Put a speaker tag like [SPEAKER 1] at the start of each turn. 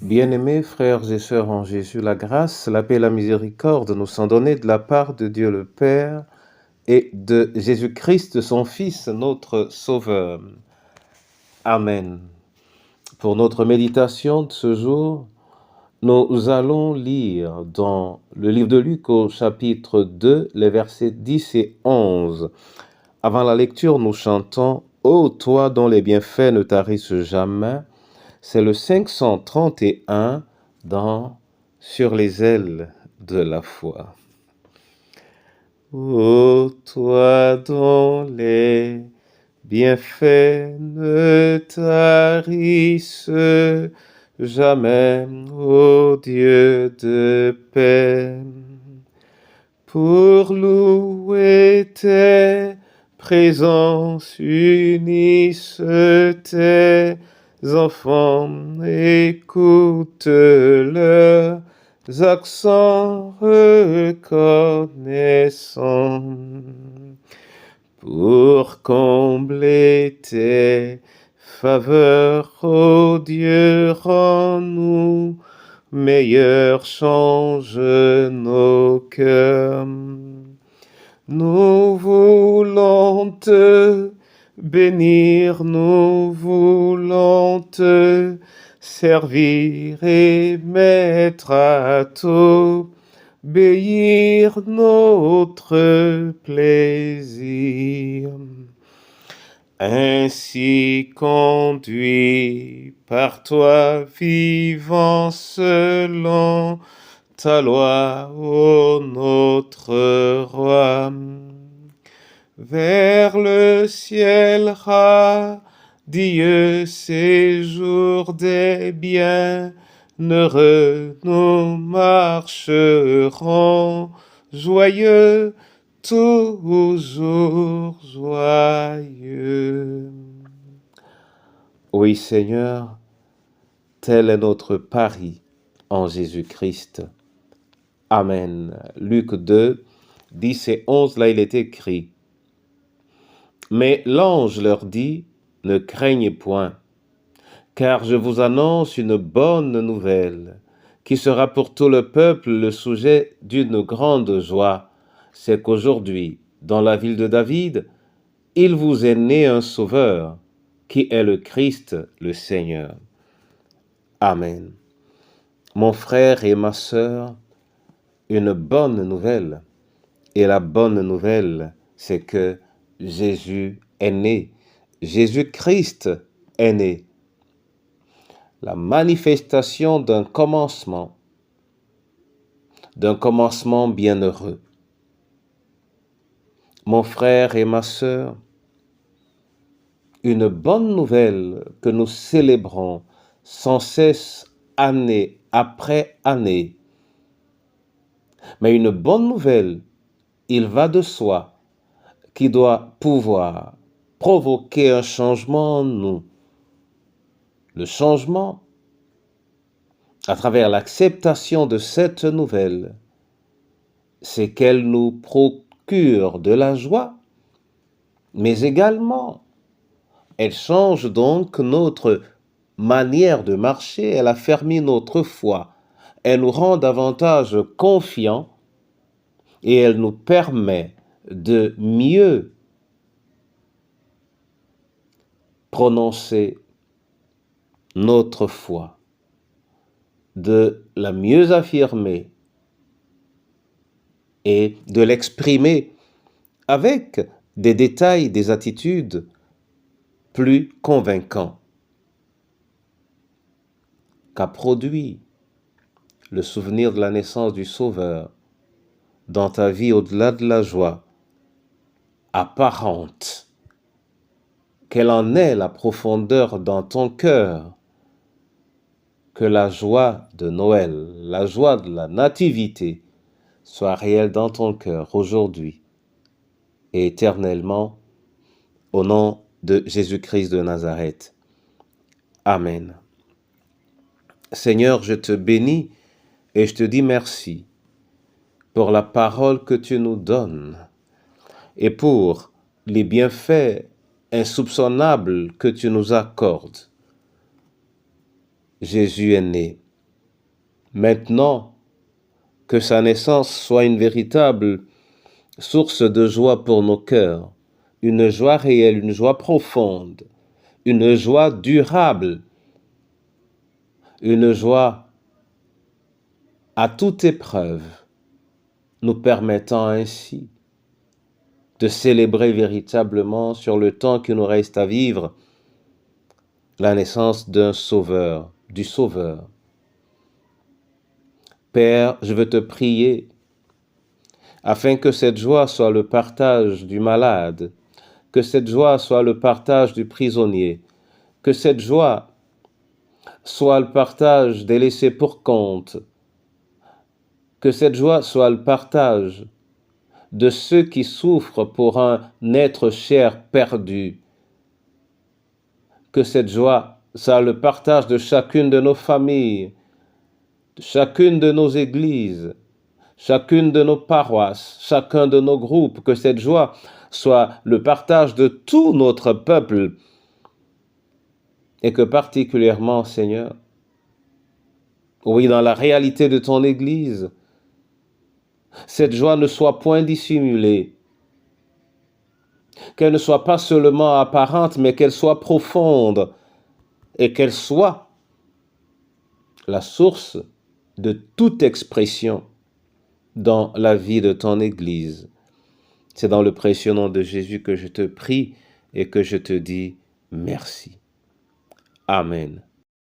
[SPEAKER 1] Bien-aimés frères et sœurs en Jésus, la grâce, la paix et la miséricorde nous sont données de la part de Dieu le Père et de Jésus-Christ, son Fils, notre Sauveur. Amen. Pour notre méditation de ce jour, nous allons lire dans le livre de Luc au chapitre 2, les versets 10 et 11. Avant la lecture, nous chantons « Ô toi dont les bienfaits ne tarissent jamais », c'est le 531 dans « Sur les ailes de la foi ». Ô toi dont les bienfaits ne tarissent jamais, ô Dieu de paix, pour louer tes présences unissent tes enfants, écoute leurs accents reconnaissants. Pour combler tes faveurs, ô Dieu, rends-nous meilleurs, change nos cœurs. Nous voulons te bénir, nous voulons te servir et mettre à t'obéir notre plaisir. Ainsi conduit par toi, vivant selon ta loi, ô notre roi, vers le ciel radieux séjour des bienheureux, nous marcherons joyeux, toujours joyeux. Oui, Seigneur, tel est notre pari en Jésus-Christ. Amen. Luc 2, 10 et 11, là il est écrit « Mais l'ange leur dit, ne craignez point, car je vous annonce une bonne nouvelle, qui sera pour tout le peuple le sujet d'une grande joie. C'est qu'aujourd'hui, dans la ville de David, il vous est né un sauveur, qui est le Christ, le Seigneur. » Amen. Mon frère et ma sœur, une bonne nouvelle. Et la bonne nouvelle, c'est que Jésus est né. Jésus-Christ est né. La manifestation d'un commencement bienheureux. Mon frère et ma sœur, une bonne nouvelle que nous célébrons sans cesse, année après année. Mais une bonne nouvelle, il va de soi, qui doit pouvoir provoquer un changement en nous. Le changement, à travers l'acceptation de cette nouvelle, c'est qu'elle nous procure de la joie, mais également, elle change donc notre manière de marcher, elle affermit notre foi, elle nous rend davantage confiants et elle nous permet de mieux prononcer notre foi, de la mieux affirmer et de l'exprimer avec des détails, des attitudes plus convaincants qu'a produit le souvenir de la naissance du Sauveur dans ta vie au-delà de la joie apparente. Quelle en est la profondeur dans ton cœur? Que la joie de Noël, la joie de la nativité soit réelle dans ton cœur aujourd'hui et éternellement, au nom de Jésus-Christ de Nazareth. Amen. Seigneur, je te bénis et je te dis merci pour la parole que tu nous donnes et pour les bienfaits insoupçonnables que tu nous accordes. Jésus est né. Maintenant, que sa naissance soit une véritable source de joie pour nos cœurs, une joie réelle, une joie profonde, une joie durable, une joie à toute épreuve, nous permettant ainsi de célébrer véritablement sur le temps qui nous reste à vivre la naissance d'un Sauveur, du Sauveur. Père, je veux te prier afin que cette joie soit le partage du malade, que cette joie soit le partage du prisonnier, que cette joie soit le partage des laissés pour compte, que cette joie soit le partage de ceux qui souffrent pour un être cher perdu, que cette joie soit le partage de chacune de nos familles, de chacune de nos églises, chacune de nos paroisses, chacun de nos groupes, que cette joie soit le partage de tout notre peuple, et que particulièrement, Seigneur, oui, dans la réalité de ton Église, cette joie ne soit point dissimulée, qu'elle ne soit pas seulement apparente, mais qu'elle soit profonde, et qu'elle soit la source de toute expression dans la vie de ton Église. C'est dans le précieux nom de Jésus que je te prie et que je te dis merci. Amen.